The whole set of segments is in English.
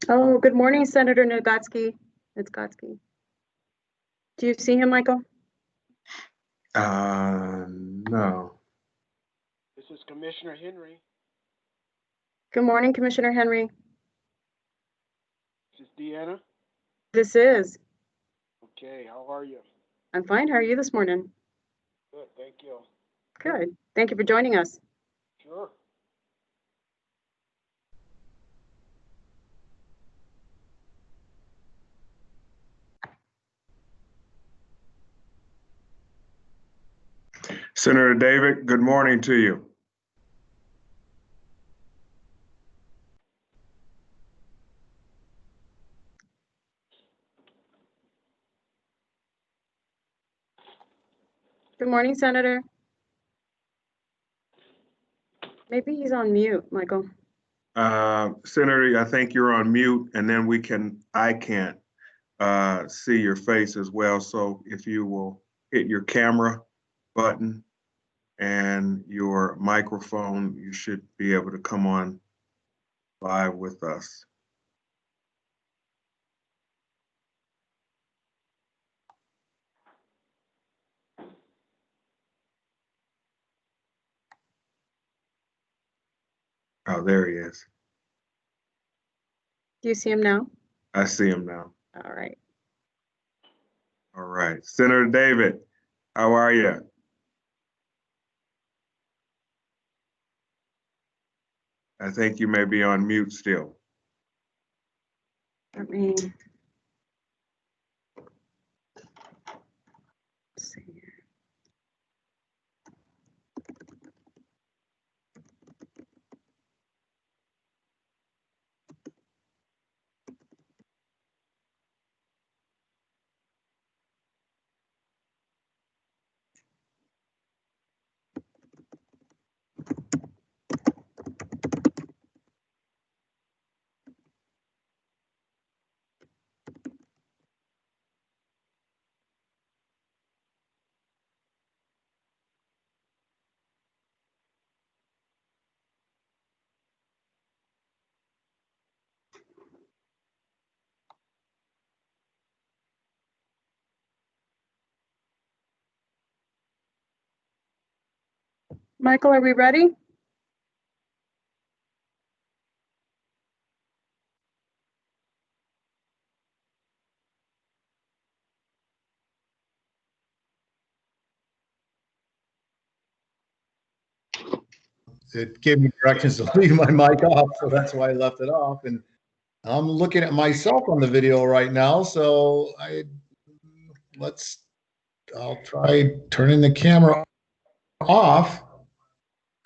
Oh, good morning, Senator Nogatsky. Do you see him, Michael? No. This is Commissioner Henry. Good morning, Commissioner Henry. This is Deanna. This is. Okay, how are you? I'm fine. How are you this morning? Good, thank you. Good. Thank you for joining us. Sure. Senator David, good morning to you. Good morning, Senator. Maybe he's on mute, Michael. Senator, I think you're on mute, and then I can't see your face as well. So if you will hit your camera button and your microphone, you should be able to come on live with us. Oh, there he is. Do you see him now? I see him now. All right. All right. Senator David, how are you? I think you may be on mute still. Let me see here. Michael, are we ready? It gave me directions to leave my mic off, so that's why I left it off. And I'm looking at myself on the video right now, so I'll try turning the camera off,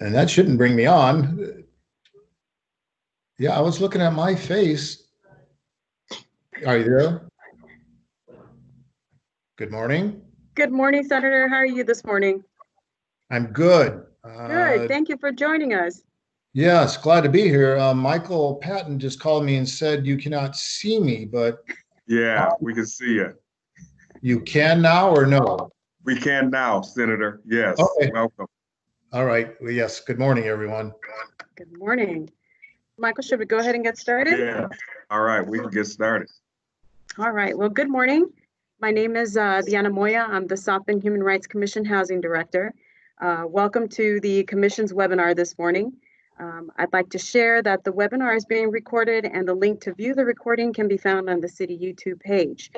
and that shouldn't bring me on. Yeah, I was looking at my face. Are you there? Good morning. Good morning, Senator. How are you this morning? I'm good. Good. Thank you for joining us. Yes, glad to be here. Michael Patton just called me and said you cannot see me, but Yeah, we can see you. you can now or no? We can now, Senator. Yes. Okay. Welcome. All right. Well, yes. Good morning, everyone. Good morning. Michael, should we go ahead and get started? Yeah. All right. We can get started. All right. Well, good morning. My name is Diana Moya. I'm the Sipe Human Rights Commission Housing Director. Welcome to the Commission's webinar this morning. I'd like to share that the webinar is being recorded and the link to view the recording can be found on the City YouTube page.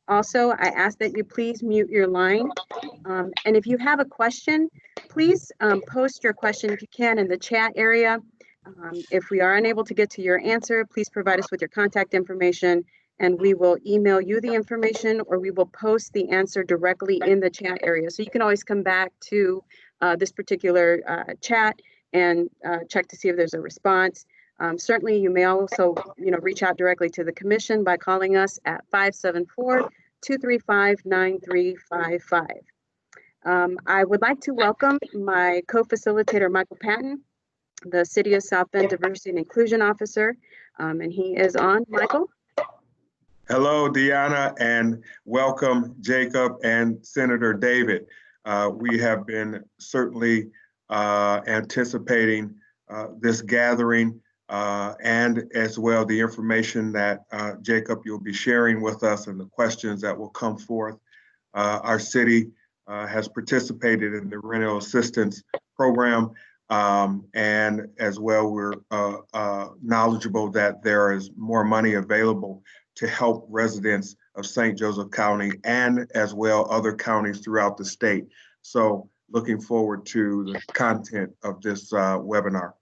Also, I ask that you please mute your line. And if you have a question, please post your question if you can in the chat area. If we are unable to get to your answer, please provide us with your contact information and we will email you the information or we will post the answer directly in the chat area. So you can always come back to this particular chat and check to see if there's a response. Certainly, you may also reach out directly to the Commission by calling us at 574-235-9355. I would like to welcome my co-facilitator, Michael Patton, the City of South Bend Diversity and Inclusion Officer, and he is on. Michael? Hello, Deanna, and welcome, Jacob and Senator David. We have been certainly anticipating this gathering and as well the information that Jacob, you'll be sharing with us and the questions that will come forth. Our city has participated in the rental assistance program, and as well we're knowledgeable that there is more money available to help residents of St. Joseph County and as well other counties throughout the state. So looking forward to the content of this webinar.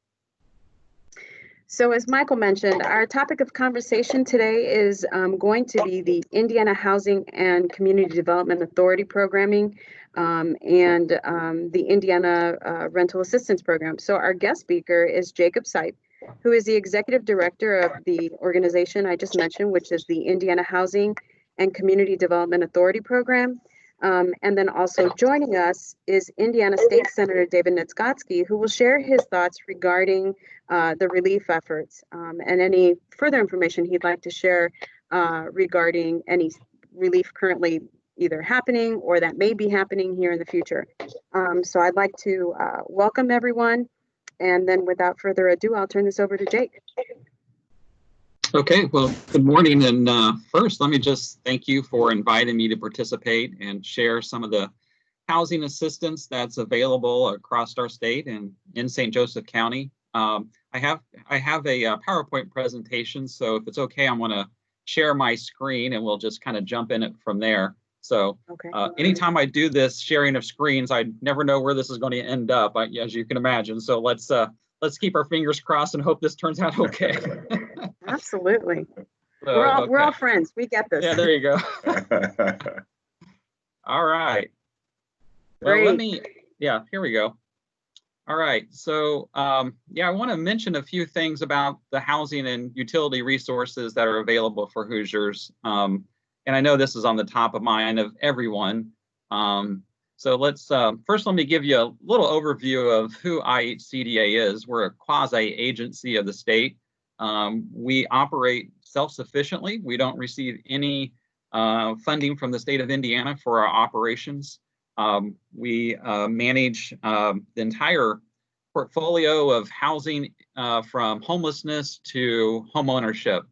So as Michael mentioned, our topic of conversation today is going to be the Indiana Housing and Community Development Authority programming and the Indiana Rental Assistance Program. So our guest speaker is Jacob Sipe, who is the Executive Director of the organization I just mentioned, which is the Indiana Housing and Community Development Authority Program. And then also joining us is Indiana State Senator David Nitzgotsky, who will share his thoughts regarding the relief efforts and any further information he'd like to share regarding any relief currently either happening or that may be happening here in the future. So I'd like to welcome everyone. And then without further ado, I'll turn this over to Jake. Okay, well, good morning. And first, let me just thank you for inviting me to participate and share some of the housing assistance that's available across our state and in St. Joseph County. I have a PowerPoint presentation, so if it's okay, I'm going to share my screen and we'll just kind of jump in it from there. So okay. Anytime I do this sharing of screens, I never know where this is going to end up, as you can imagine. So let's keep our fingers crossed and hope this turns out okay. Absolutely. So, we're all friends. We get this. Yeah, there you go. All right. Well, Great. Here we go. All right. So, I want to mention a few things about the housing and utility resources that are available for Hoosiers. And I know this is on the top of mind of everyone. So let's first let me give you a little overview of who IHCDA is. We're a quasi-agency of the state. We operate self-sufficiently. We don't receive any funding from the state of Indiana for our operations. We manage the entire portfolio of housing from homelessness to homeownership.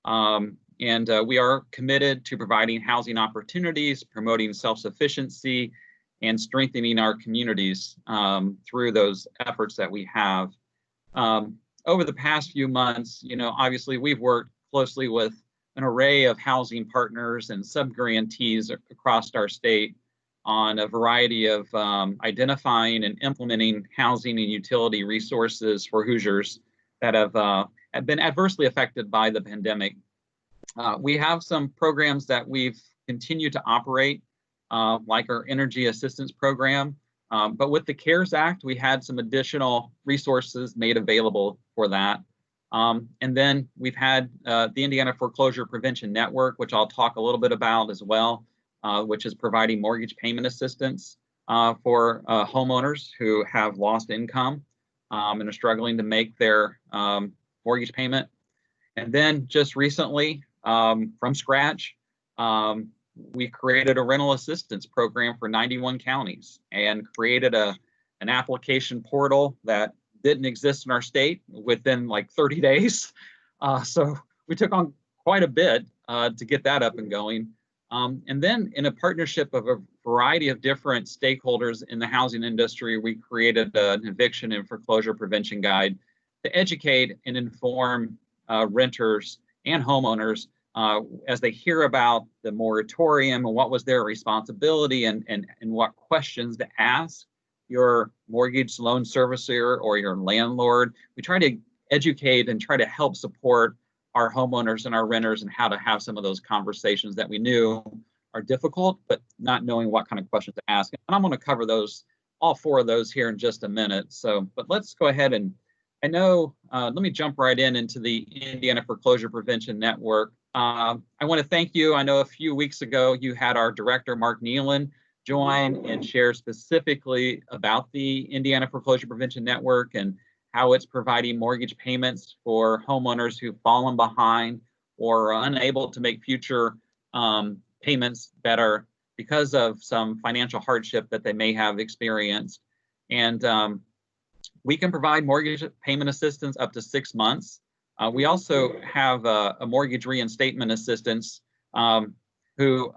And we are committed to providing housing opportunities, promoting self-sufficiency, and strengthening our communities through those efforts that we have. Over the past few months, obviously we've worked closely with an array of housing partners and sub-grantees across our state on a variety of identifying and implementing housing and utility resources for Hoosiers that have been adversely affected by the pandemic. We have some programs that we've continued to operate, like our Energy Assistance Program. But with the CARES Act, we had some additional resources made available for that. And then we've had the Indiana Foreclosure Prevention Network, which I'll talk a little bit about as well, which is providing mortgage payment assistance for homeowners who have lost income and are struggling to make their mortgage payment. And then just recently, from scratch, we created a rental assistance program for 91 counties and created an application portal that didn't exist in our state within like 30 days. So we took on quite a bit to get that up and going. And then in a partnership of a variety of different stakeholders in the housing industry, we created an eviction and foreclosure prevention guide to educate and inform renters and homeowners as they hear about the moratorium and what was their responsibility and what questions to ask your mortgage loan servicer or your landlord. We try to educate and try to help support our homeowners and our renters and how to have some of those conversations that we knew are difficult, but not knowing what kind of questions to ask. And I'm going to cover those, all four of those here in just a minute. So, but let's go ahead and let me jump right into the Indiana Foreclosure Prevention Network. I want to thank you. I know a few weeks ago you had our director, Mark Nealon, join and share specifically about the Indiana Foreclosure Prevention Network and how it's providing mortgage payments for homeowners who've fallen behind or are unable to make future payments better because of some financial hardship that they may have experienced. And We can provide mortgage payment assistance up to 6 months. We also have a mortgage reinstatement assistance who,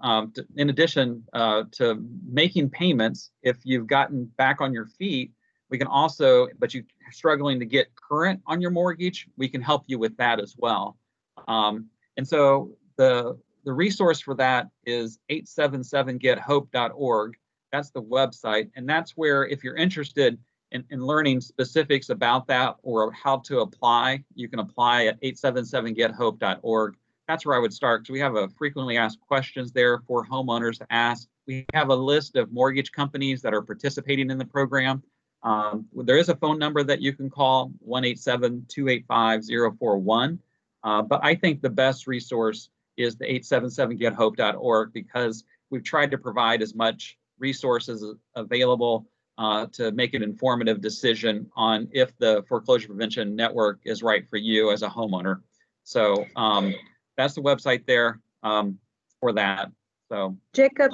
in addition to making payments, if you've gotten back on your feet, we can also, but you're struggling to get current on your mortgage, we can help you with that as well. And so the resource for that is 877gethope.org. That's the website. And that's where, if you're interested in learning specifics about that or how to apply, you can apply at 877gethope.org. That's where I would start, because we have a frequently asked questions there for homeowners to ask. We have a list of mortgage companies that are participating in the program. There is a phone number that you can call, 1-877-285-041. But I think the best resource is the 877gethope.org, because we've tried to provide as much resources available to make an informative decision on if the foreclosure prevention network is right for you as a homeowner. So that's the website there for that. So Jacob,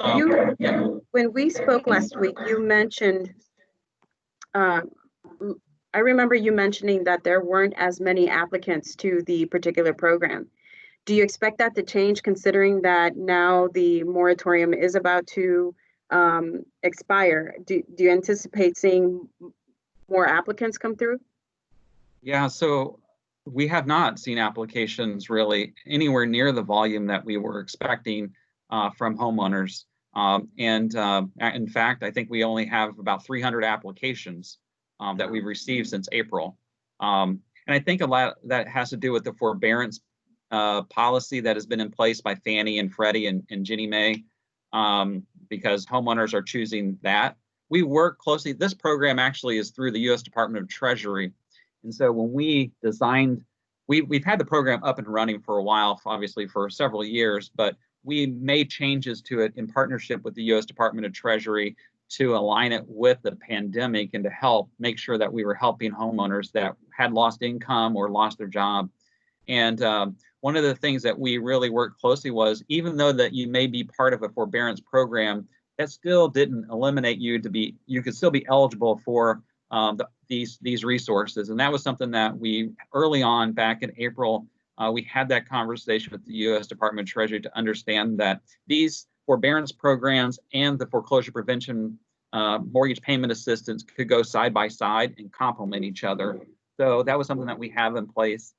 yeah. when we spoke last week, you mentioned, I remember you mentioning that there weren't as many applicants to the particular program. Do you expect that to change, considering that now the moratorium is about to expire? Do you anticipate seeing more applicants come through? Yeah, so we have not seen applications really anywhere near the volume that we were expecting from homeowners. In fact, I think we only have about 300 applications that we've received since April. And I think a lot that has to do with the forbearance policy that has been in place by Fannie and Freddie and Ginnie Mae, because homeowners are choosing that. We work closely. This program actually is through the U.S. Department of Treasury. And so when we designed, we've had the program up and running for a while, obviously for several years, but we made changes to it in partnership with the U.S. Department of Treasury to align it with the pandemic and to help make sure that we were helping homeowners that had lost income or lost their job. And one of the things that we really worked closely was, even though that you may be part of a forbearance program, that still didn't eliminate you you could still be eligible for these resources. And that was something that we, early on back in April, we had that conversation with the U.S. Department of Treasury to understand that these forbearance programs and the foreclosure prevention mortgage payment assistance could go side by side and complement each other. So that was something that we have in place.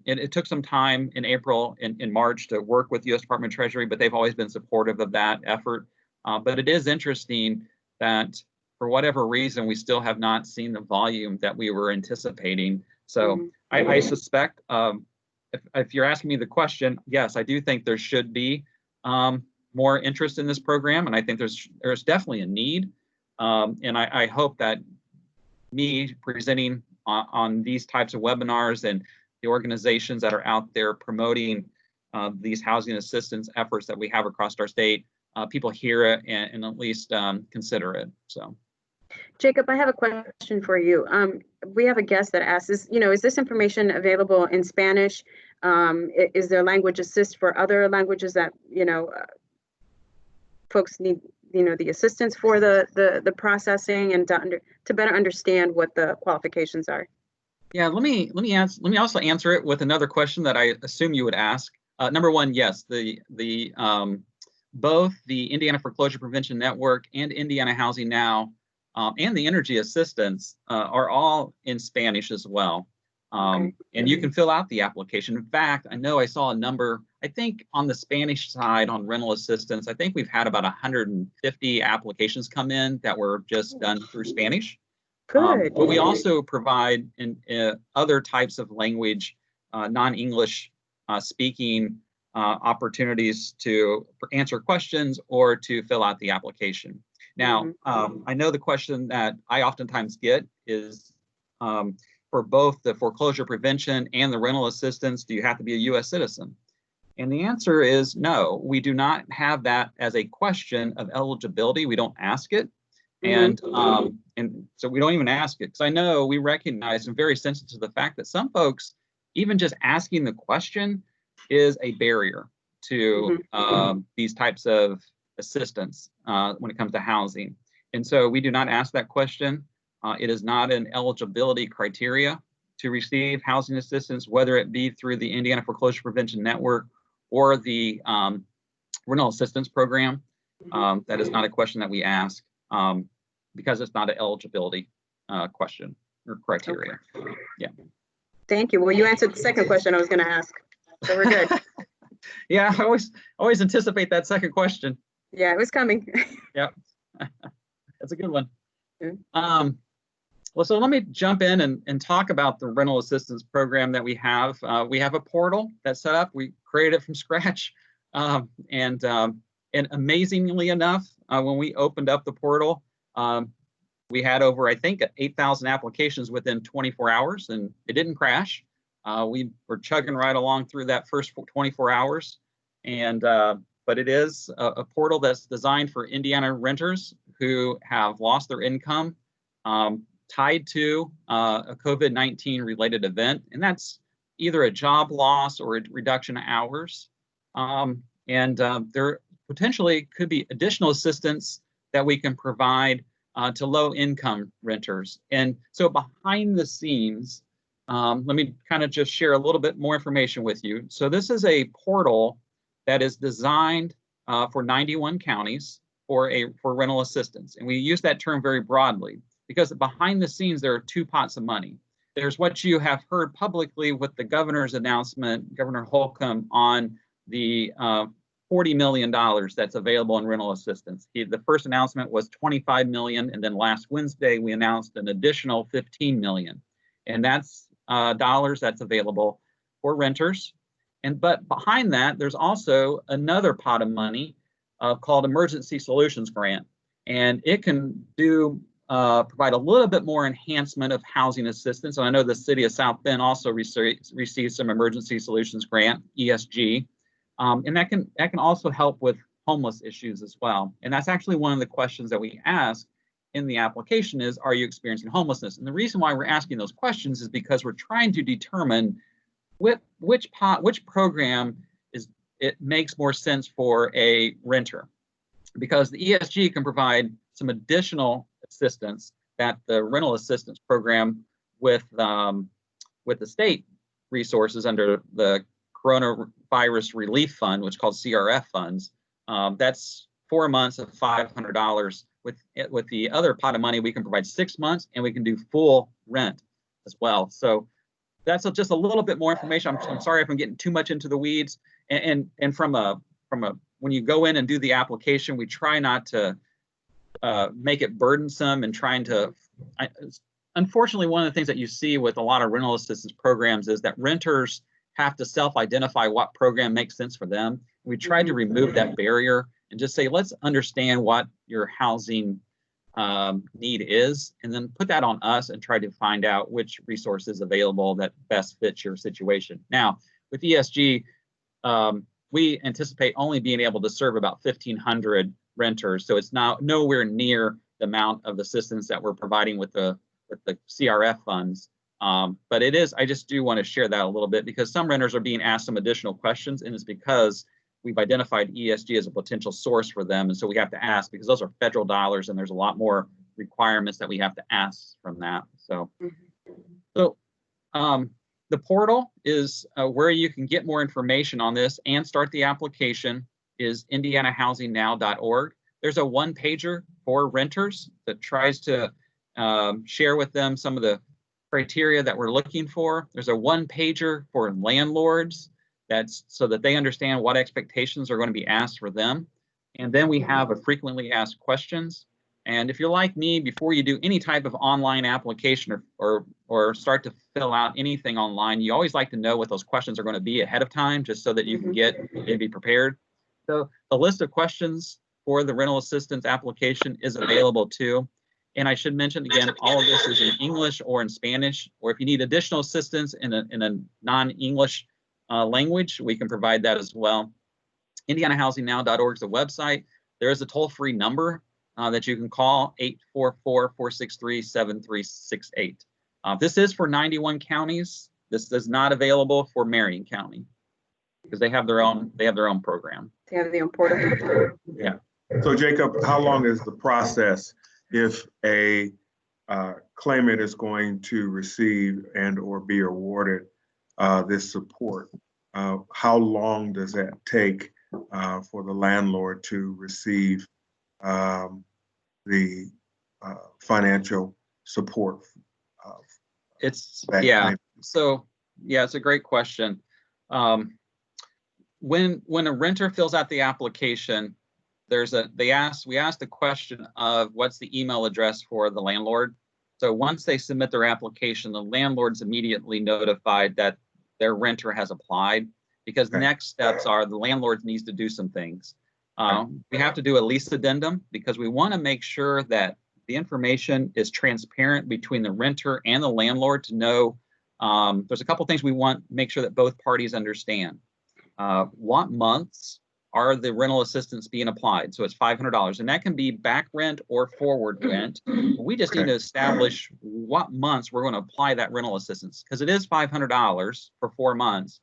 It took some time in April and in March to work with the U.S. Department of Treasury, but they've always been supportive of that effort. But it is interesting that for whatever reason, we still have not seen the volume that we were anticipating. So I suspect, if you're asking me the question, yes, I do think there should be more interest in this program, and I think there's definitely a need. And I hope that me presenting on these types of webinars and the organizations that are out there promoting these housing assistance efforts that we have across our state, people hear it and at least consider it. So, Jacob, I have a question for you. We have a guest that asks, is this information available in Spanish? Is there language assist for other languages that folks need the assistance for the processing and to better understand what the qualifications are? Yeah, let me also answer it with another question that I assume you would ask. Number one, yes, both the Indiana Foreclosure Prevention Network and Indiana Housing Now and the Energy Assistance are all in Spanish as well. And you can fill out the application. In fact, I know I saw a number, I think on the Spanish side on rental assistance, I think we've had about 150 applications come in that were just done through Spanish. Good. But we also provide other types of language, non-English speaking opportunities to answer questions or to fill out the application. Now, I know the question that I oftentimes get is for both the foreclosure prevention and the rental assistance, do you have to be a U.S. citizen? And the answer is no, we do not have that as a question of eligibility. We don't ask it. And so we don't even ask it, because I know we recognize and very sensitive to the fact that some folks, even just asking the question is a barrier to these types of assistance when it comes to housing. And so we do not ask that question. It is not an eligibility criteria to receive housing assistance, whether it be through the Indiana Foreclosure Prevention Network or the rental assistance program. That is not a question that we ask because it's not an eligibility question or criteria. Okay. Yeah. Thank you. Well, you answered the second question I was going to ask, so we're good. Yeah, I always anticipate that second question. Yeah, it was coming. Yep. That's a good one. Mm-hmm. Well, so let me jump in and talk about the rental assistance program that we have. We have a portal that's set up. We created it from scratch. And amazingly enough, when we opened up the portal, we had over, I think, 8,000 applications within 24 hours, and it didn't crash. We were chugging right along through that first 24 hours. And but it is a portal that's designed for Indiana renters who have lost their income tied to a COVID-19 related event, and that's either a job loss or a reduction of hours. There potentially could be additional assistance that we can provide to low income renters. And so behind the scenes, let me kind of just share a little bit more information with you. So this is a portal that is designed for 91 counties for rental assistance. And we use that term very broadly because behind the scenes, there are two pots of money. There's what you have heard publicly with the governor's announcement, Governor Holcomb, on the $40 million that's available in rental assistance. The first announcement was $25 million, and then last Wednesday, we announced an additional $15 million. And that's dollars that's available for renters. But behind that, there's also another pot of money called Emergency Solutions Grant. And it can provide a little bit more enhancement of housing assistance. And I know the city of South Bend also received some Emergency Solutions Grant, ESG. And that can also help with homeless issues as well. And that's actually one of the questions that we ask in the application is, are you experiencing homelessness? And the reason why we're asking those questions is because we're trying to determine which program it makes more sense for a renter. Because the ESG can provide some additional assistance that the rental assistance program with the state resources under the Coronavirus Relief Fund, which is called CRF funds, that's 4 months of $500. With the other pot of money, we can provide 6 months, and we can do full rent as well. So that's just a little bit more information. I'm sorry if I'm getting too much into the weeds. And from a when you go in and do the application, we try not to make it burdensome and trying to. Unfortunately, one of the things that you see with a lot of rental assistance programs is that renters have to self-identify what program makes sense for them. We tried to remove that barrier and just say, let's understand what your housing need is, and then put that on us and try to find out which resource is available that best fits your situation. Now, with ESG, we anticipate only being able to serve about 1,500 renters, so it's now nowhere near the amount of assistance that we're providing with the CRF funds. But it is, I just do want to share that a little bit because some renters are being asked some additional questions, and it's because we've identified ESG as a potential source for them. And so we have to ask because those are federal dollars and there's a lot more requirements that we have to ask from that. So, the portal is where you can get more information on this and start the application is indianahousingnow.org. There's a one-pager for renters that tries to share with them some of the criteria that we're looking for. There's a one-pager for landlords that's so that they understand what expectations are going to be asked for them. And then we have a frequently asked questions. And if you're like me, before you do any type of online application or start to fill out anything online, you always like to know what those questions are going to be ahead of time, just so that you can be prepared. So the list of questions for the rental assistance application is available too. And I should mention again, all of this is in English or in Spanish, or if you need additional assistance in a non-English language, we can provide that as well. IndianaHousingNow.org is the website. There is a toll-free number that you can call, 844-463-7368. This is for 91 counties. This is not available for Marion County because they have their own program. They have their own portal. Yeah. So Jacob, how long is the process if a claimant is going to receive and or be awarded this support. How long does that take for the landlord to receive the financial support? It's, that yeah. claimant? So, yeah, it's a great question. When a renter fills out the application, we ask the question of what's the email address for the landlord. So once they submit their application, the landlord's immediately notified that their renter has applied, because the next steps are the landlord needs to do some things. We have to do a lease addendum because we want to make sure that the information is transparent between the renter and the landlord to know. There's a couple things we want to make sure that both parties understand. What months are the rental assistance being applied? So it's $500, and that can be back rent or forward rent. We just need to establish what months we're going to apply that rental assistance, because it is $500 for 4 months.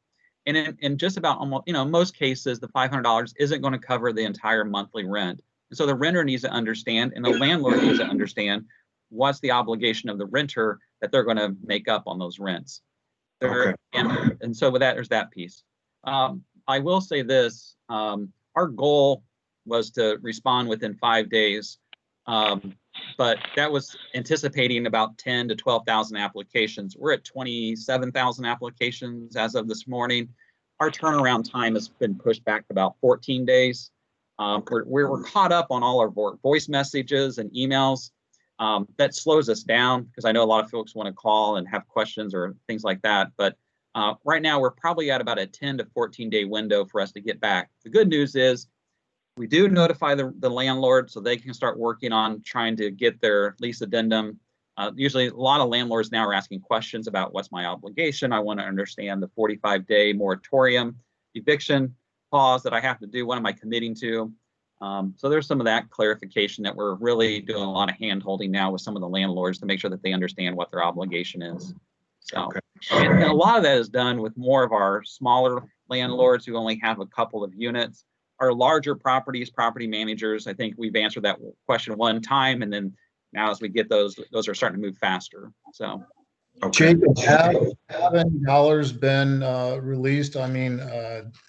And in just about almost, most cases, the $500 isn't going to cover the entire monthly rent. And so the renter needs to understand, and the landlord needs to understand what's the obligation of the renter that they're going to make up on those rents. And so with that, there's that piece. I will say this, our goal was to respond within 5 days, but that was anticipating about 10 to 12,000 applications. We're at 27,000 applications as of this morning. Our turnaround time has been pushed back to about 14 days. We're caught up on all our voice messages and emails. That slows us down because I know a lot of folks want to call and have questions or things like that. But right now, we're probably at about a 10 to 14 day window for us to get back. The good news is we do notify the landlord so they can start working on trying to get their lease addendum. Usually, a lot of landlords now are asking questions about what's my obligation. I want to understand the 45-day moratorium eviction pause that I have to do. What am I committing to? So there's some of that clarification that we're really doing a lot of hand holding now with some of the landlords to make sure that they understand what their obligation is. So, and a lot of that is done with more of our smaller landlords who only have a couple of units. Our larger properties, property managers, I think we've answered that question one time, and then now as we get those are starting to move faster. So, Jacob, have any dollars been released? I mean,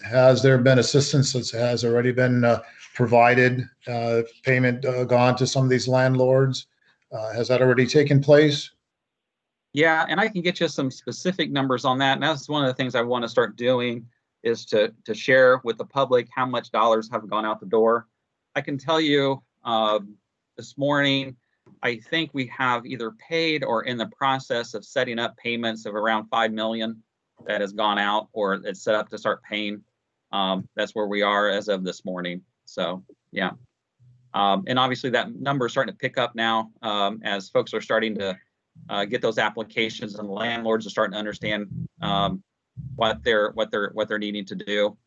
has there been assistance that has already been provided, payment gone to some of these landlords? Has that already taken place? Yeah, and I can get you some specific numbers on that. And that's one of the things I want to start doing is to share with the public how much dollars have gone out the door. I can tell you this morning, I think we have either paid or in the process of setting up payments of around $5 million that has gone out or it's set up to start paying. That's where we are as of this morning. So, yeah. And obviously that number is starting to pick up now as folks are starting to get those applications and the landlords are starting to understand what they're needing to do.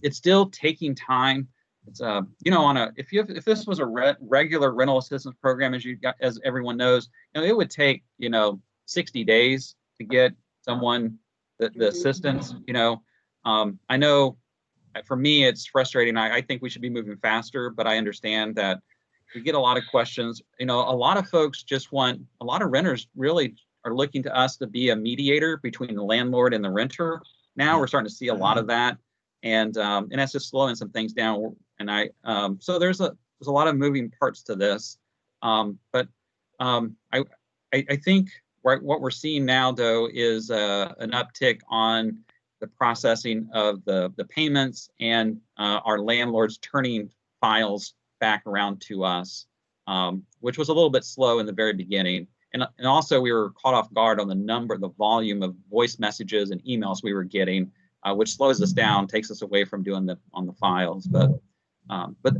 It's still taking time. It's if this was a regular rental assistance program, as everyone knows, it would take 60 days to get someone the assistance. I know for me it's frustrating. I think we should be moving faster, but I understand that we get a lot of questions. A lot of folks a lot of renters really are looking to us to be a mediator between the landlord and the renter. Now we're starting to see a lot of that, and that's just slowing some things down. And so there's a lot of moving parts to this, but I think what we're seeing now though is an uptick on the processing of the payments and our landlords turning files back around to us, which was a little bit slow in the very beginning. And also we were caught off guard on the volume of voice messages and emails we were getting, which slows us down, takes us away from doing on the files. But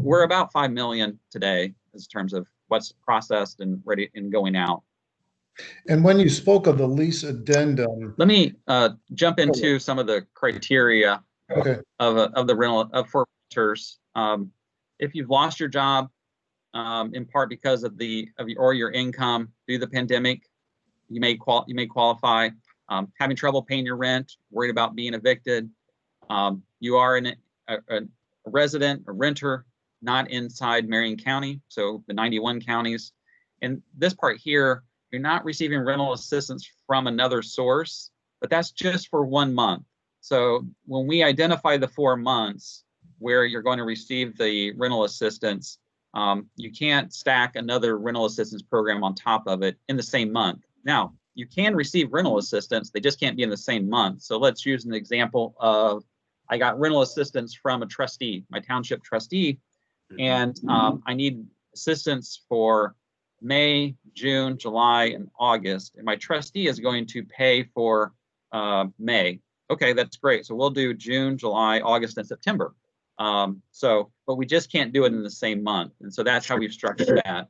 we're about 5 million today in terms of what's processed and ready and going out. And when you spoke of the lease addendum, let me jump into some of the criteria of the rental for renters. If you've lost your job in part because of your income due to the pandemic, you may qualify. Having trouble paying your rent, worried about being evicted, you are a resident, a renter, not inside Marion County, so the 91 counties. And this part here, you're not receiving rental assistance from another source, but that's just for 1 month. So when we identify the 4 months where you're going to receive the rental assistance, you can't stack another rental assistance program on top of it in the same month. Now, you can receive rental assistance, they just can't be in the same month. So let's use an example of, I got rental assistance from a trustee, my township trustee, and I need assistance for May, June, July, and August, and my trustee is going to pay for May. Okay, that's great. So we'll do June, July, August, and September. But we just can't do it in the same month. And so that's how we've structured that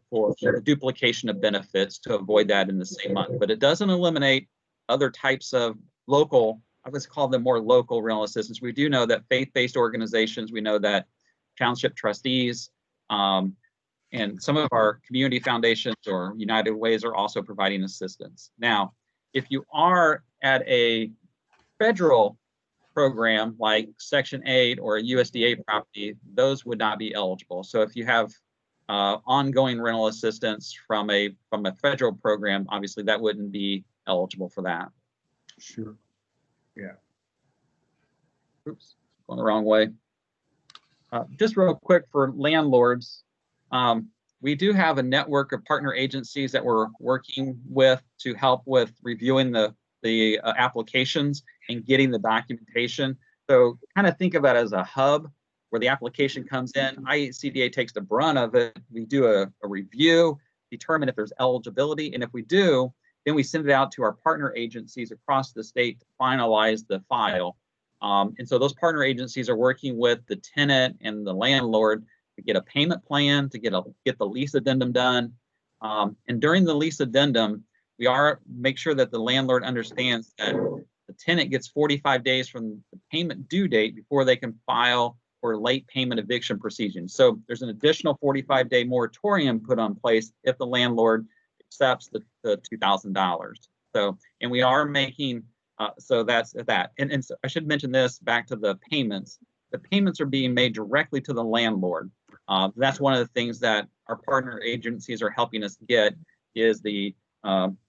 for the duplication of benefits to avoid that in the same month. But it doesn't eliminate other types of local, I would call them more local rental assistance. We do know that faith-based organizations, we know that township trustees, and some of our community foundations or United Ways are also providing assistance. Now, if you are at a federal program like Section 8 or a USDA property, those would not be eligible. So if you have ongoing rental assistance from a federal program, obviously that wouldn't be eligible for that. Sure. Yeah. Oops, going the wrong way. Just real quick for landlords, we do have a network of partner agencies that we're working with to help with reviewing the applications and getting the documentation. So kind of think of it as a hub where the application comes in. ICDA takes the brunt of it. We do a review, determine if there's eligibility, and if we do, then we send it out to our partner agencies across the state to finalize the file. And so those partner agencies are working with the tenant and the landlord to get a payment plan, to get the lease addendum done. And during the lease addendum, we make sure that the landlord understands that the tenant gets 45 days from the payment due date before they can file for late payment eviction proceedings. So there's an additional 45-day moratorium put on place if the landlord accepts the $2,000. So, and we are making, so that's that. And so I should mention this back to the payments. The payments are being made directly to the landlord. That's one of the things that our partner agencies are helping us get is the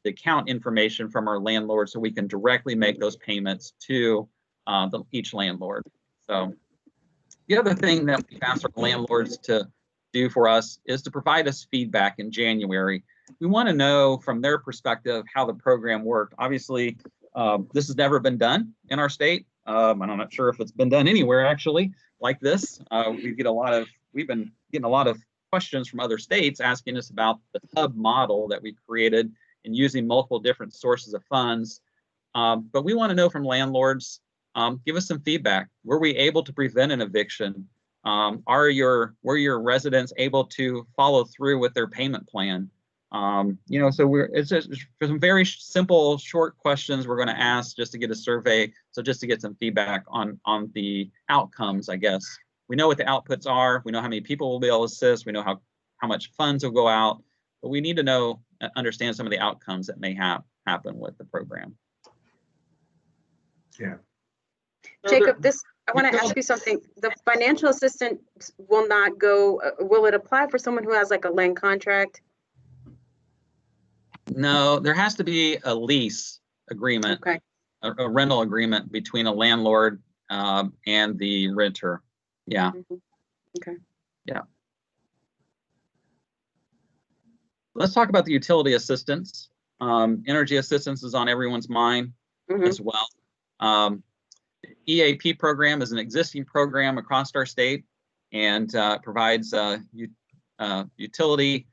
account information from our landlord so we can directly make those payments to each landlord. So the other thing that we've asked our landlords to do for us is to provide us feedback in January. We want to know from their perspective how the program worked. Obviously, this has never been done in our state. I'm not sure if it's been done anywhere actually like this. We've been getting a lot of questions from other states asking us about the hub model that we created and using multiple different sources of funds. But we want to know from landlords, give us some feedback. Were we able to prevent an eviction? Were your residents able to follow through with their payment plan? So it's just some very simple, short questions we're going to ask just to get a survey. So just to get some feedback on the outcomes, I guess. We know what the outputs are. We know how many people will be able to assist. We know how much funds will go out, but we need to understand some of the outcomes that may happen with the program. Yeah. Jacob, I want to ask you something. The financial assistance will not go, will it apply for someone who has like a land contract? No, there has to be a lease agreement, Okay. a rental agreement between a landlord and the renter. Yeah. Mm-hmm. Okay. Yeah. Let's talk about the utility assistance. Energy assistance is on everyone's mind as well. EAP program is an existing program across our state and provides utility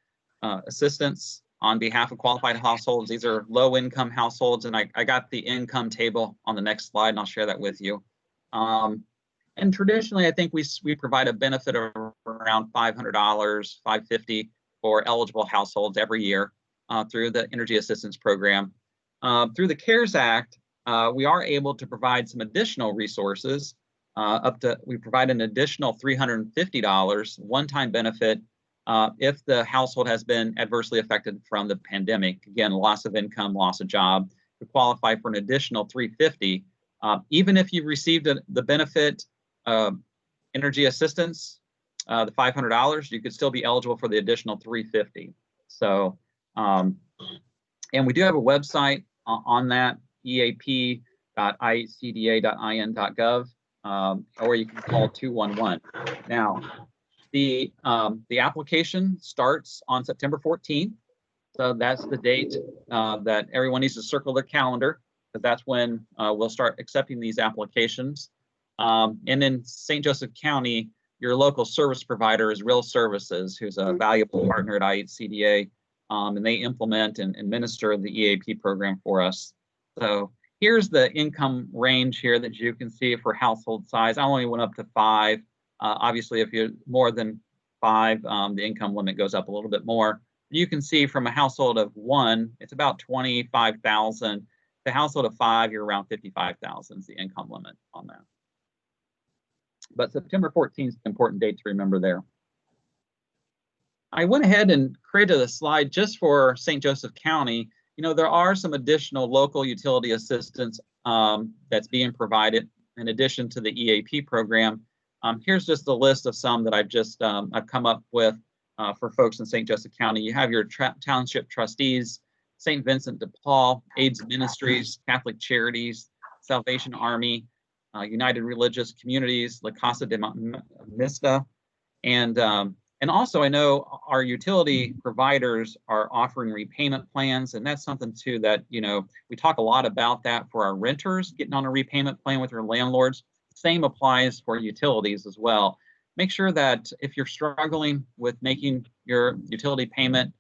assistance on behalf of qualified households. These are low-income households, and I got the income table on the next slide, and I'll share that with you. And traditionally, I think we provide a benefit of around $500, $550 for eligible households every year through the Energy Assistance Program. Through the CARES Act, we are able to provide some additional resources. We provide an additional $350 one-time benefit if the household has been adversely affected from the pandemic. Again, loss of income, loss of job. To qualify for an additional $350, even if you received the benefit energy assistance, the $500, you could still be eligible for the additional $350. So And we do have a website on that, eap.icda.in.gov, or you can call 211. Now, the application starts on September 14th. So that's the date that everyone needs to circle their calendar, because that's when we'll start accepting these applications. And in St. Joseph County, your local service provider is Real Services, who's a valuable partner at IHCDA, and they implement and administer the EAP program for us. So here's the income range here that you can see for household size. I only went up to 5. Obviously, if you're more than 5, the income limit goes up a little bit more. You can see from a household of 1, it's about 25,000. The household of 5, you're around 55,000 is the income limit on that. But September 14th is an important date to remember there. I went ahead and created a slide just for St. Joseph County. You know, there are some additional local utility assistance that's being provided in addition to the EAP program. Here's just a list of some that I've come up with for folks in St. Joseph County. You have your township trustees, St. Vincent de Paul, AIDS Ministries, Catholic Charities, Salvation Army, United Religious Communities, La Casa de Mista, and also I know our utility providers are offering repayment plans, and that's something too that, you know, we talk a lot about that for our renters, getting on a repayment plan with their landlords. Same applies for utilities as well. Make sure that if you're struggling with making your utility payment,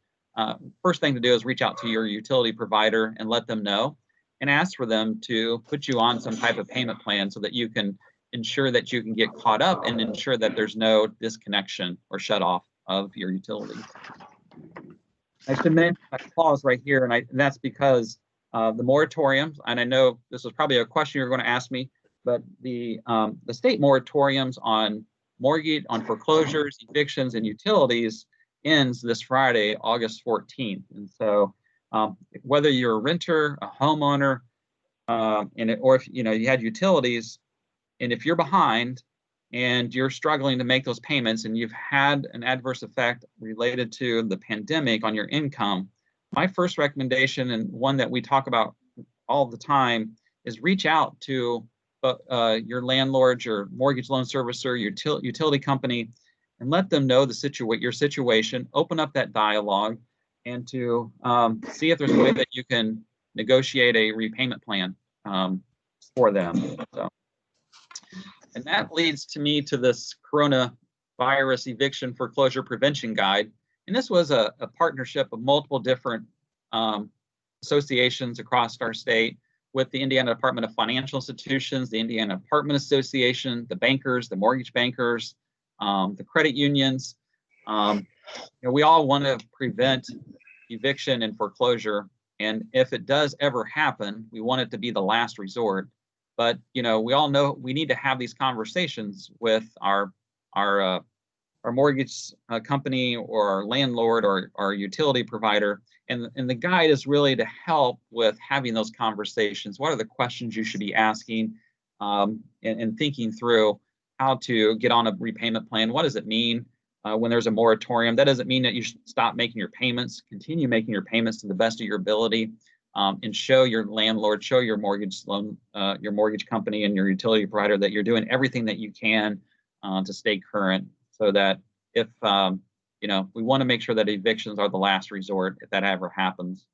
first thing to do is reach out to your utility provider and let them know, and ask for them to put you on some type of payment plan so that you can ensure that you can get caught up and ensure that there's no disconnection or shut off of your utilities. I should mention, I pause right here, and that's because the moratoriums, and I know this was probably a question you're going to ask me, but the state moratoriums on mortgage, on foreclosures, evictions, and utilities ends this Friday, August 14th. And so whether you're a renter, a homeowner, or if you had utilities, and if you're behind and you're struggling to make those payments and you've had an adverse effect related to the pandemic on your income, my first recommendation, and one that we talk about all the time, is reach out to your landlord, your mortgage loan servicer, your utility company, and let them know your situation, open up that dialogue, and to see if there's a way that you can negotiate a repayment plan for them. So, and that leads to me to this coronavirus eviction foreclosure prevention guide. And this was a partnership of multiple different associations across our state with the Indiana Department of Financial Institutions, the Indiana Apartment Association, the bankers, the mortgage bankers, the credit unions. We all want to prevent eviction and foreclosure. And if it does ever happen, we want it to be the last resort. But we all know we need to have these conversations with our mortgage company or our landlord or our utility provider. And the guide is really to help with having those conversations. What are the questions you should be asking, and thinking through how to get on a repayment plan? What does it mean when there's a moratorium? That doesn't mean that you should stop making your payments. Continue making your payments to the best of your ability, and show your landlord, show your mortgage loan, your mortgage company and your utility provider that you're doing everything that you can to stay current, so that if we want to make sure that evictions are the last resort if that ever happens.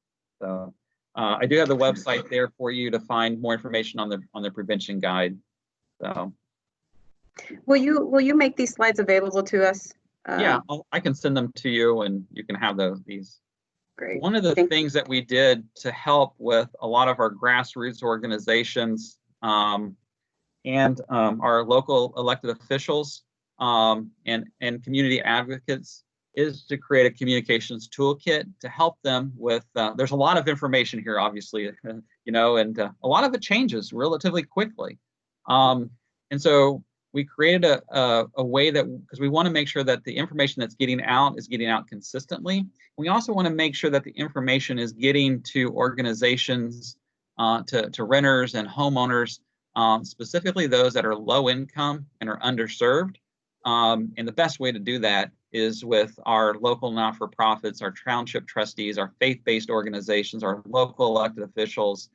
So I do have the website there for you to find more information on the prevention guide. So will you make these slides available to us? Yeah, I can send them to you, and you can have these. Great. One of the things that we did to help with a lot of our grassroots organizations and our local elected officials and community advocates is to create a communications toolkit to help them with, there's a lot of information here, obviously, and a lot of it changes relatively quickly. And so we created a way that, because we want to make sure that the information that's getting out is getting out consistently. We also want to make sure that the information is getting to organizations, to renters and homeowners, specifically those that are low income and are underserved. And the best way to do that is with our local not-for-profits, our township trustees, our faith-based organizations, our local elected officials.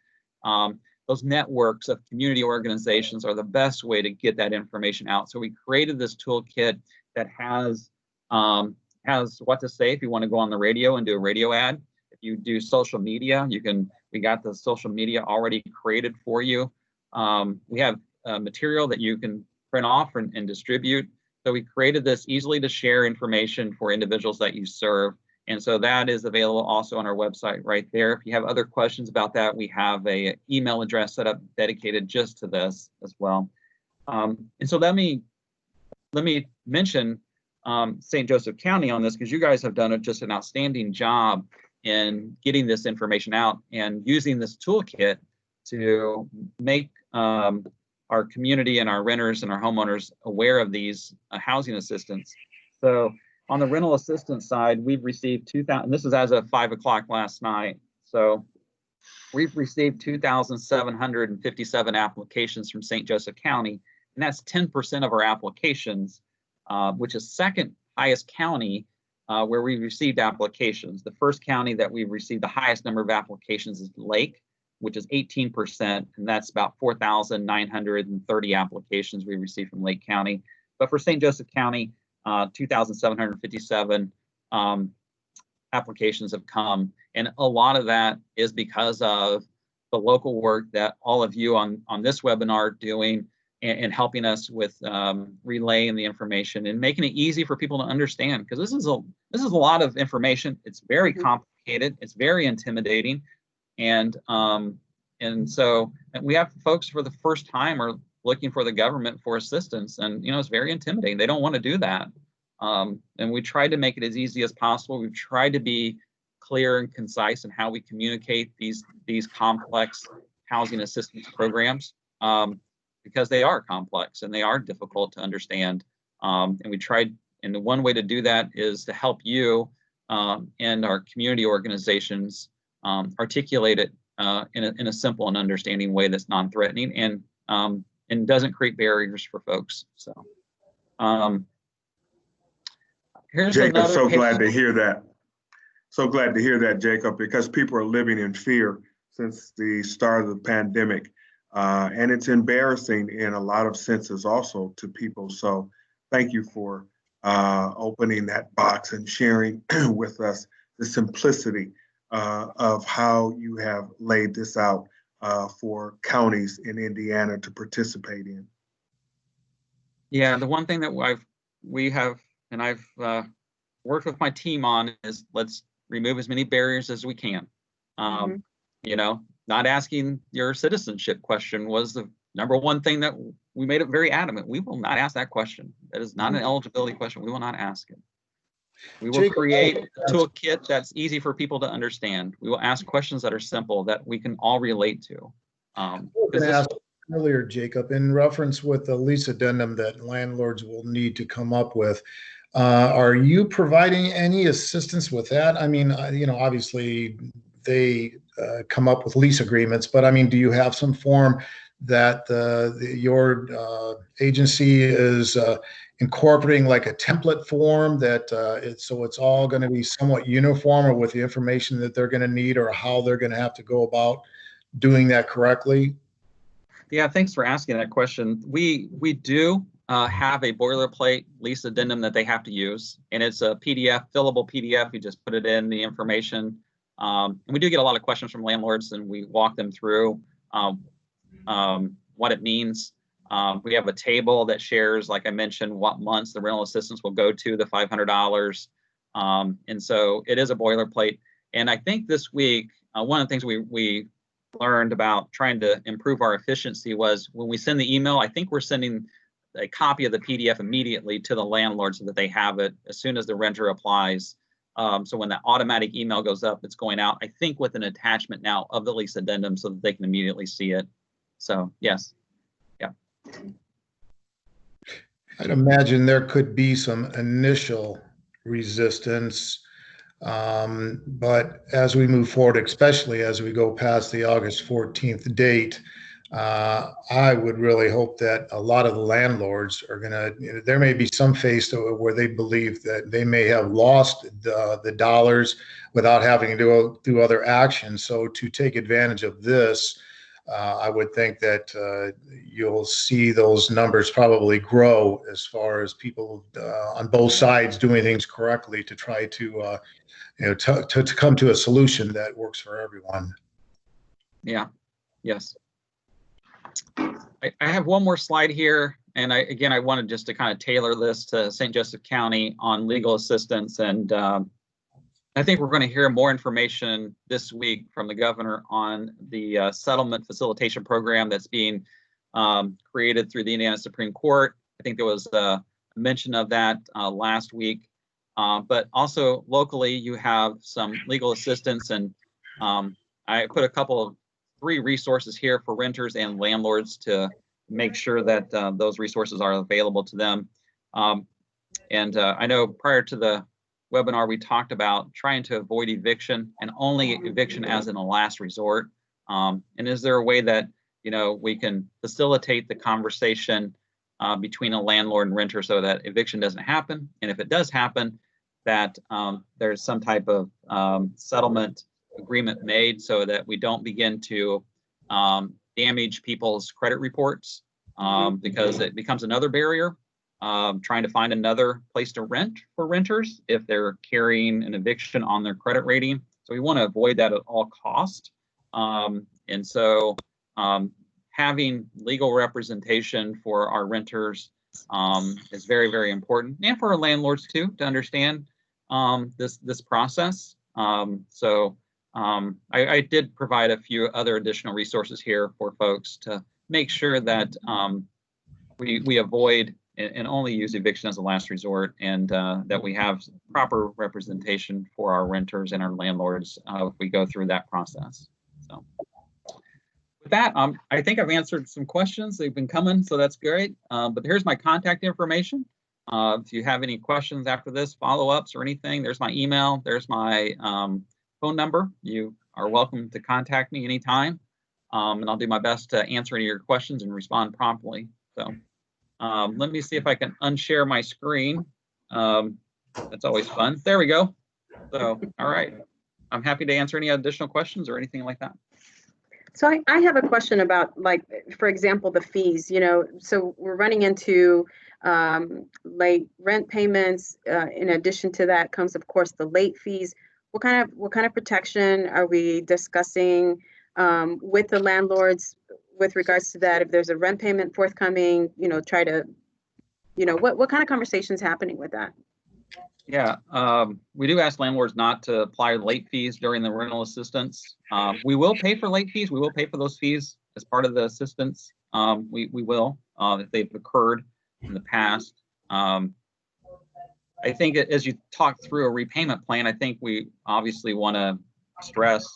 Those networks of community organizations are the best way to get that information out. So we created this toolkit that has what to say if you want to go on the radio and do a radio ad. If you do social media, we got the social media already created for you. We have material that you can print off and distribute. So we created this easily to share information for individuals that you serve. And so that is available also on our website right there. If you have other questions about that, we have an email address set up dedicated just to this as well. And so let me mention St. Joseph County on this, because you guys have done just an outstanding job in getting this information out and using this toolkit to make our community and our renters and our homeowners aware of these housing assistance. So on the rental assistance side, we've received 2,000, this is as of 5 o'clock last night. So we've received 2,757 applications from St. Joseph County, and that's 10% of our applications, which is second highest county where we received applications. The first county that we've received the highest number of applications is Lake, which is 18%, and that's about 4,930 applications we received from Lake County. But for St. Joseph County, 2,757 applications have come, and a lot of that is because of the local work that all of you on this webinar are doing and helping us with relaying the information and making it easy for people to understand, because this is a lot of information. It's very complicated. It's very intimidating. And so we have folks for the first time are looking for the government for assistance, and it's very intimidating. They don't want to do that. And we tried to make it as easy as possible. We've tried to be clear and concise in how we communicate these complex housing assistance programs, because they are complex and they are difficult to understand. And we tried, and the one way to do that is to help you and our community organizations articulate it in a simple and understanding way that's non-threatening and doesn't create barriers for folks. So here's Jacob, so page. glad to hear that. So glad to hear that, Jacob, because people are living in fear since the start of the pandemic. And it's embarrassing in a lot of senses also to people. So thank you for opening that box and sharing with us the simplicity of how you have laid this out for counties in Indiana to participate in. Yeah, the one thing that I've worked with my team on is let's remove as many barriers as we can. Not asking your citizenship question was the number one thing that we made it very adamant. We will not ask that question. That is not an eligibility question. We will not ask it. We will create a toolkit that's easy for people to understand. We will ask questions that are simple that we can all relate to. I was going to ask earlier, Jacob, in reference with the lease addendum that landlords will need to come up with, are you providing any assistance with that? I mean, obviously they come up with lease agreements, but I mean, do you have some form that your agency is incorporating, like a template form that so it's all going to be somewhat uniform, or with the information that they're going to need, or how they're going to have to go about doing that correctly? Yeah, thanks for asking that question. We do have a boilerplate lease addendum that they have to use, and it's a PDF, fillable PDF. You just put it in the information. And we do get a lot of questions from landlords, and we walk them through what it means. We have a table that shares, like I mentioned, what months the rental assistance will go to, the $500. And so it is a boilerplate. And I think this week, one of the things we learned about trying to improve our efficiency was when we send the email, I think we're sending a copy of the PDF immediately to the landlord so that they have it as soon as the renter applies. So when that automatic email goes up, it's going out, I think, with an attachment now of the lease addendum so that they can immediately see it. So yes. Yeah. I'd imagine there could be some initial resistance, but as we move forward, especially as we go past the August 14th date, I would really hope that a lot of the landlords are going to, there may be some phase where they believe that they may have lost the dollars without having to do other actions. So to take advantage of this, I would think that you'll see those numbers probably grow as far as people on both sides doing things correctly to try to, to come to a solution that works for everyone. Yeah, yes. I have one more slide here, and I wanted just to kind of tailor this to St. Joseph County on legal assistance, and I think we're going to hear more information this week from the governor on the settlement facilitation program that's being created through the Indiana Supreme Court. I think there was a mention of that last week, but also locally you have some legal assistance, and I put a couple of 3 resources here for renters and landlords to make sure that those resources are available to them. I know prior to the webinar, we talked about trying to avoid eviction and only eviction as in a last resort. And is there a way that, we can facilitate the conversation between a landlord and renter so that eviction doesn't happen? And if it does happen, that there's some type of settlement agreement made so that we don't begin to damage people's credit reports because it becomes another barrier, trying to find another place to rent for renters if they're carrying an eviction on their credit rating. So we want to avoid that at all cost. And so having legal representation for our renters is very, very important, and for our landlords too, to understand this process. I did provide a few other additional resources here for folks to make sure that we avoid and only use eviction as a last resort, and that we have proper representation for our renters and our landlords if we go through that process. So with that, I think I've answered some questions. They've been coming, so that's great. But here's my contact information. If you have any questions after this, follow-ups or anything, there's my email, there's my phone number. You are welcome to contact me anytime, and I'll do my best to answer any of your questions and respond promptly. So let me see if I can unshare my screen. That's always fun. There we go. So, all right. I'm happy to answer any additional questions or anything like that. So I have a question about, like, for example, the fees, so we're running into late rent payments. In addition to that comes, of course, the late fees. What kind of protection are we discussing with the landlords with regards to that? If there's a rent payment forthcoming, try to, what kind of conversations happening with that? Yeah, we do ask landlords not to apply late fees during the rental assistance. We will pay for late fees. We will pay for those fees as part of the assistance. We will, if they've occurred in the past. I think as you talk through a repayment plan, I think we obviously want to stress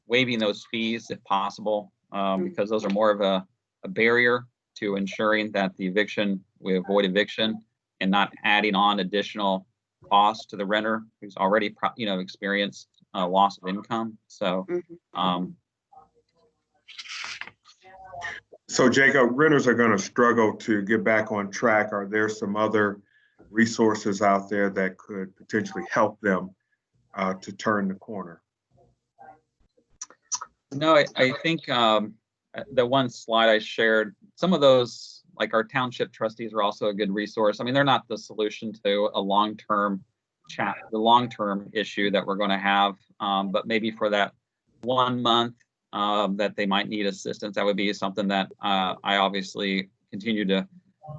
waiving those fees if possible, because those are more of a barrier to ensuring that we avoid eviction and not adding on additional costs to the renter who's already experienced loss of income. So So Jacob, renters are going to struggle to get back on track. Are there some other resources out there that could potentially help them to turn the corner? No, I think the one slide I shared, some of those, like our township trustees, are also a good resource. I mean, they're not the solution to a long-term issue that we're going to have, but maybe for that 1 month that they might need assistance, that would be something that I obviously continue to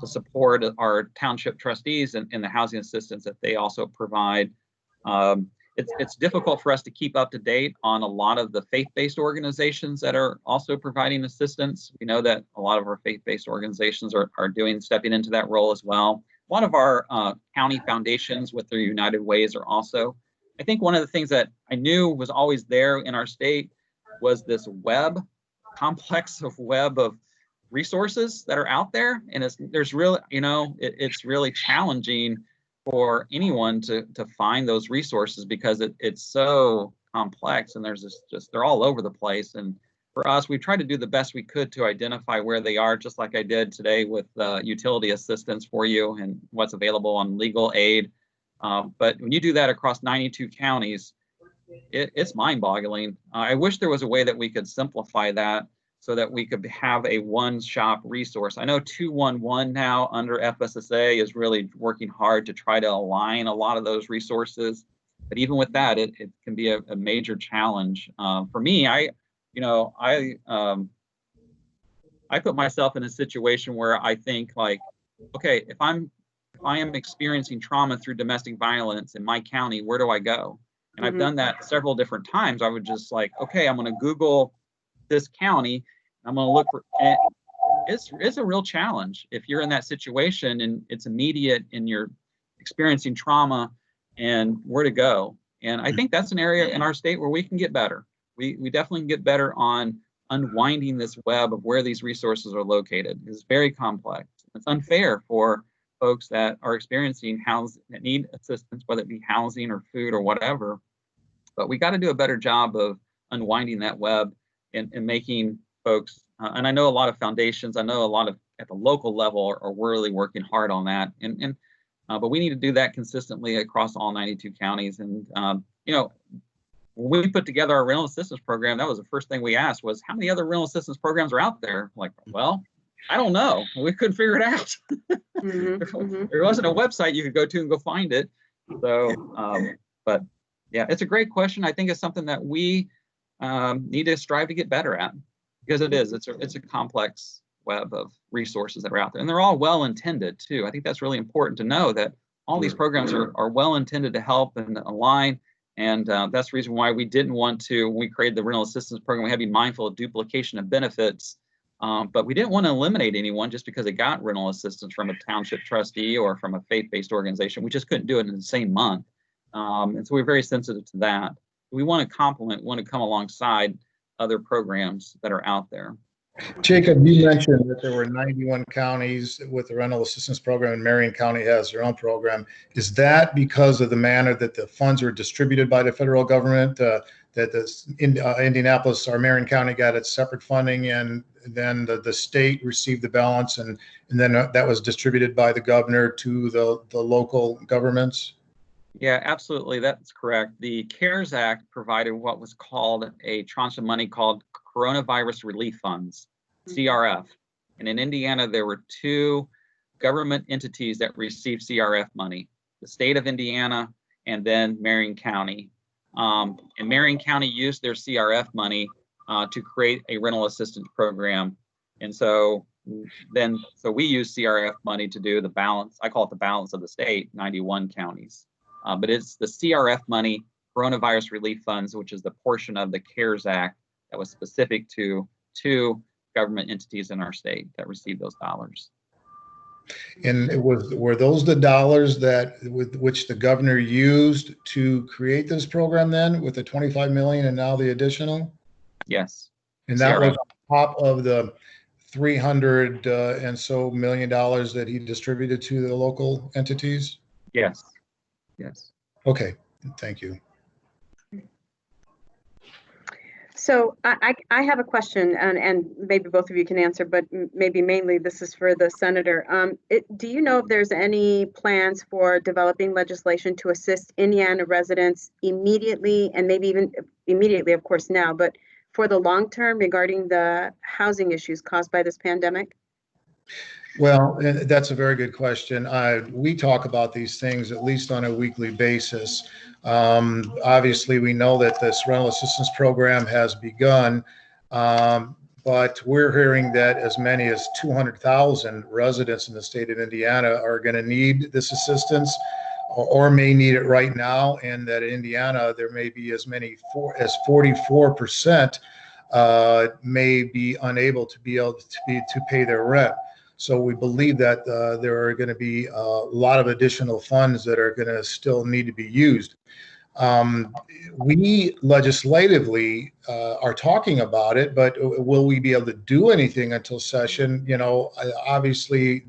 support our township trustees and the housing assistance that they also provide. It's difficult for us to keep up to date on a lot of the faith-based organizations that are also providing assistance. We know that a lot of our faith-based organizations are stepping into that role as well. A lot of our county foundations with their United Ways are also. I think one of the things that I knew was always there in our state was this complex web of resources that are out there, and it's really challenging for anyone to find those resources because it's so complex, and they're all over the place. And for us, we've tried to do the best we could to identify where they are, just like I did today with utility assistance for you and what's available on legal aid. But when you do that across 92 counties, it's mind-boggling. I wish there was a way that we could simplify that so that we could have a one-shop resource. I know 211 now under FSSA is really working hard to try to align a lot of those resources. But even with that, it can be a major challenge. For me, I put myself in a situation where I think like, okay, if I am experiencing trauma through domestic violence in my county, where do I go? And I've done that several different times. I would just like, okay, I'm going to Google this county. I'm going to look for, and it's a real challenge if you're in that situation and it's immediate and you're experiencing trauma and where to go. And I think that's an area in our state where we can get better. We definitely can get better on unwinding this web of where these resources are located. It's very complex. It's unfair for folks that are experiencing that need assistance, whether it be housing or food or whatever. But we got to do a better job of unwinding that web and making folks, and I know a lot of foundations, I know a lot of at the local level are really working hard on that. But we need to do that consistently across all 92 counties. And, when we put together our rental assistance program, that was the first thing we asked was, how many other rental assistance programs are out there? Like, well, I don't know. We couldn't figure it out. There wasn't a website you could go to and go find it. So, but yeah, it's a great question. I think it's something that we need to strive to get better at, because it's a complex web of resources that are out there, and they're all well intended too. I think that's really important to know that all these programs are well intended to help and align. And that's the reason why we didn't want to, when we created the rental assistance program, we had to be mindful of duplication of benefits. But we didn't want to eliminate anyone just because they got rental assistance from a township trustee or from a faith-based organization. We just couldn't do it in the same month. And so we're very sensitive to that. We want to complement, want to come alongside other programs that are out there. Jacob, you mentioned that there were 91 counties with the rental assistance program, and Marion County has their own program. Is that because of the manner that the funds are distributed by the federal government, that Indianapolis or Marion County got its separate funding, and then the state received the balance, and then that was distributed by the governor to the local governments? Yeah, absolutely. That's correct. The CARES Act provided what was called a tranche of money called Coronavirus Relief Funds, CRF. And in Indiana, there were two government entities that received CRF money, the state of Indiana and then Marion County. And Marion County used their CRF money to create a rental assistance program. And so we use CRF money to do the balance. I call it the balance of the state, 91 counties. But it's the CRF money, Coronavirus Relief Funds, which is the portion of the CARES Act that was specific to two government entities in our state that received those dollars. And were those the dollars with which the governor used to create this program then, with the 25 million and now the additional? Yes. And that was on top of the 300 and so million dollars that he distributed to the local entities? Yes. Yes. Okay, thank you. So I have a question, and maybe both of you can answer, but maybe mainly this is for the senator. Do you know if there's any plans for developing legislation to assist Indiana residents immediately, and maybe even immediately, of course, now, but for the long term regarding the housing issues caused by this pandemic? Well, that's a very good question. We talk about these things at least on a weekly basis. Obviously, we know that this rental assistance program has begun, but we're hearing that as many as 200,000 residents in the state of Indiana are going to need this assistance or may need it right now, and that in Indiana, there may be as many as 44% may be unable to pay their rent. So we believe that there are going to be a lot of additional funds that are going to still need to be used. We legislatively are talking about it, but will we be able to do anything until session? You know, obviously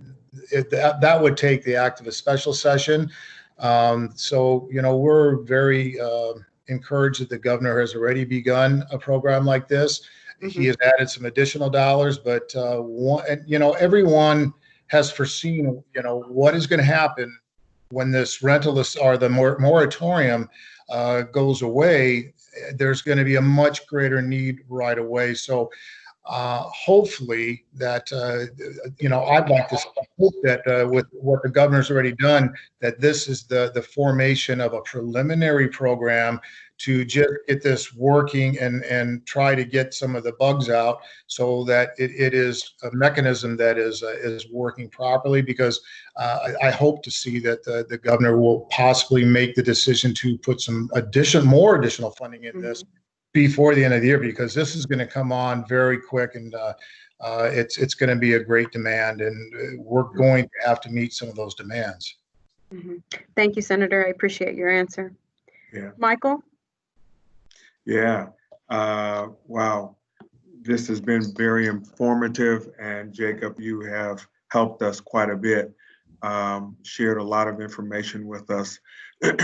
that would take the act of a special session. So, you know, we're very encouraged that the governor has already begun a program like this. He has added some additional dollars, but everyone has foreseen, what is going to happen when this or the moratorium goes away. There's going to be a much greater need right away. So hopefully that, I'd like to hope that with what the governor's already done, that this is the formation of a preliminary program to just get this working and try to get some of the bugs out so that it is a mechanism that is working properly, because I hope to see that the governor will possibly make the decision to put some more additional funding in this before the end of the year, because this is going to come on very quick, and it's going to be a great demand, and we're going to have to meet some of those demands. Thank you, Senator. I appreciate your answer. Yeah. Michael? Yeah. Wow. This has been very informative, and Jacob, you have helped us quite a bit, shared a lot of information with us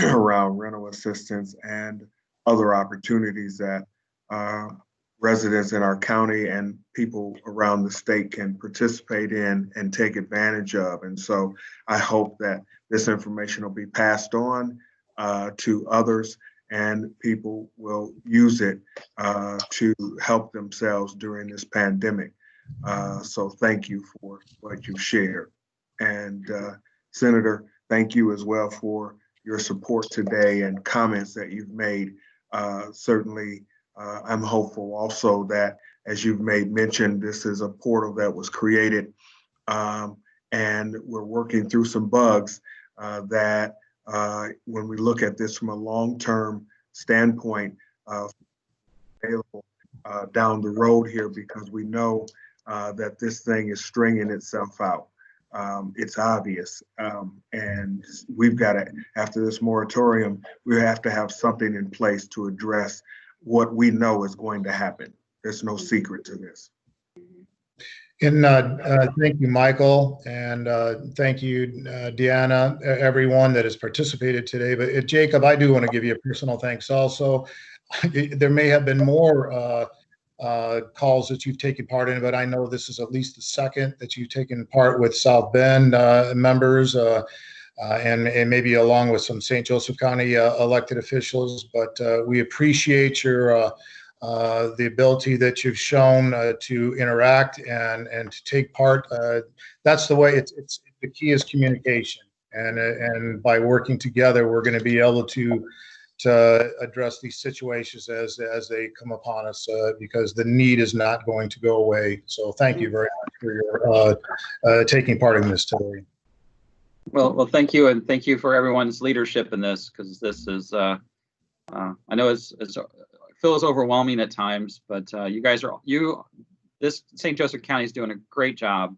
around rental assistance and other opportunities that residents in our county and people around the state can participate in and take advantage of. And so I hope that this information will be passed on to others, and people will use it to help themselves during this pandemic. So thank you for what you've shared. And Senator, thank you as well for your support today and comments that you've made. Certainly, I'm hopeful also that, as you've made mention, this is a portal that was created, and we're working through some bugs that when we look at this from a long-term standpoint, available down the road here, because we know that this thing is stringing itself out. It's obvious, and we've got to, after this moratorium, we have to have something in place to address what we know is going to happen. There's no secret to this. And thank you, Michael, and thank you, Deanna, everyone that has participated today. But Jacob, I do want to give you a personal thanks also. There may have been more calls that you've taken part in, but I know this is at least the second that you've taken part with South Bend members, and maybe along with some St. Joseph County elected officials. But we appreciate your the ability that you've shown to interact and to take part. That's the way. It's the key is communication, and by working together, we're going to be able to address these situations as they come upon us, because the need is not going to go away. So thank you very much for your taking part in this today. Well, thank you, and thank you for everyone's leadership in this, because this is, I know it feels overwhelming at times, but this St. Joseph County is doing a great job,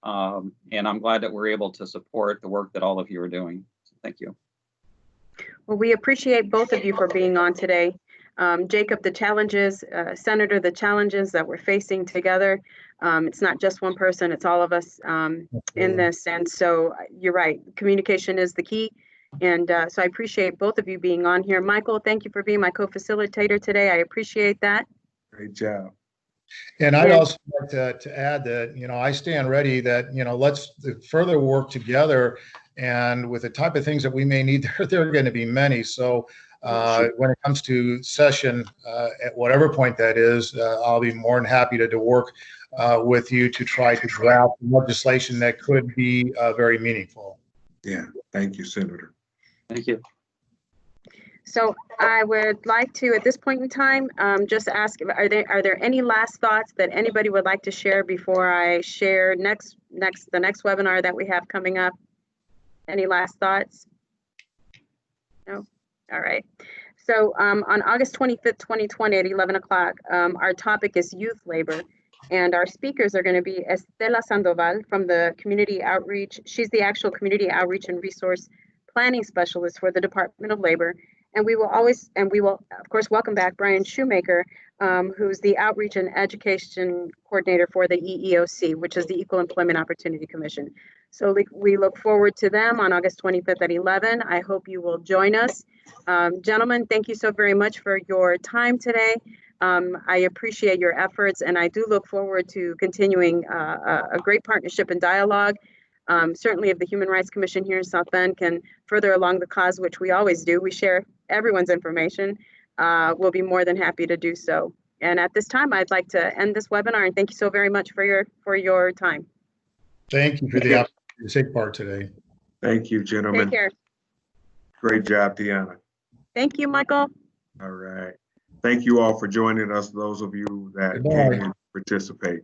and I'm glad that we're able to support the work that all of you are doing. So thank you. Well, we appreciate both of you for being on today. Jacob, the challenges, Senator, the challenges that we're facing together. It's not just one person, it's all of us in this. And so you're right, communication is the key. And so I appreciate both of you being on here. Michael, thank you for being my co-facilitator today. I appreciate that. Great job. And I'd also like to add that, I stand ready that, let's further work together. And with the type of things that we may need, there are going to be many. So when it comes to session, at whatever point that is, I'll be more than happy to work with you to try to draft legislation that could be very meaningful. Yeah, thank you, Senator. Thank you. So I would like to, at this point in time, just ask, are there any last thoughts that anybody would like to share before I share the next webinar that we have coming up? Any last thoughts? No? All right. So on August 25th, 2020 at 11 o'clock, our topic is youth labor. And our speakers are going to be Estela Sandoval from the Community Outreach. She's the actual Community Outreach and Resource Planning Specialist for the Department of Labor. And we will, of course, welcome back Brian Shoemaker, who's the Outreach and Education Coordinator for the EEOC, which is the Equal Employment Opportunity Commission. So we look forward to them on August 25th at 11. I hope you will join us. Gentlemen, thank you so very much for your time today. I appreciate your efforts, and I do look forward to continuing a great partnership and dialogue. Certainly, if the Human Rights Commission here in South Bend can further along the cause, which we always do, we share everyone's information, we'll be more than happy to do so. And at this time, I'd like to end this webinar, and thank you so very much for your time. Thank you for the opportunity to take part today. Thank you, Take gentlemen. care. Great job, Deanna. Thank you, Michael. All right. Thank you all for joining us, those of you that Goodbye. came in to participate.